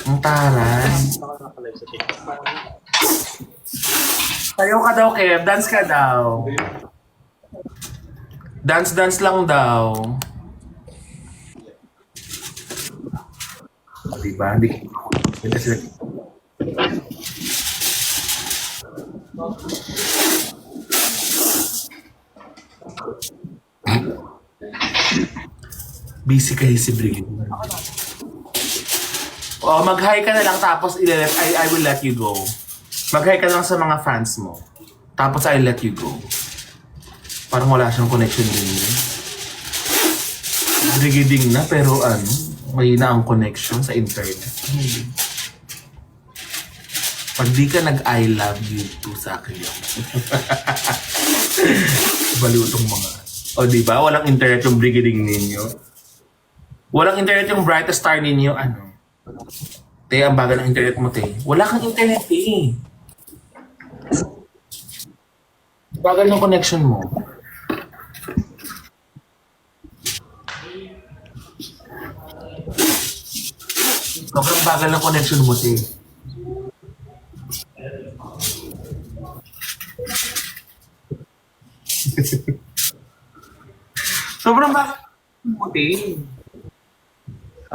Ang taray. Sayaw ka daw, Kev. Dance ka daw. Dance lang daw. Diba? Hindi sila. Busy kayo si Brigid. O, mag-hi ka na lang tapos I will let you go. Mag-hi ka lang sa mga fans mo. Tapos I'll let you go. Parang wala siyang connection din. Brigiding na pero mahina ang connection sa internet. Pag di ka nag-I love you to sa akin yun. Baliw itong mga. O diba? Walang internet yung brigiding ninyo. Walang internet yung brightest star ninyo. Te, ang bagal ng internet mo, te. Wala kang internet, te. Bagal ng connection mo. Sobrang bagal ng connection mo, te. Sobrang bagal mo, te.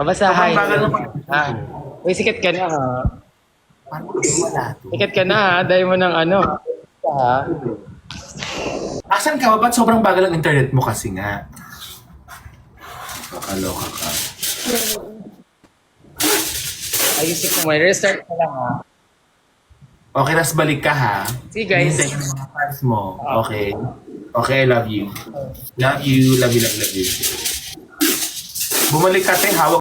Basta hi. Sobrang bagal ng connection mo. Uy, sikat ka na ha. Paano ko wala to? Sikat ka na ha. Dahil mo ng ano. Ha? Asan ka ba? Ba't sobrang bagal ng internet mo kasi nga? Kakaloka ka. Ayusin ko mo. Restart ka lang ha. Okay, tas balik ka ha. See guys. Hintay ka ng mga fans mo. Okay. Okay, I love you. Love you, love you, love you, love you. Bumalik ka, te. Hawak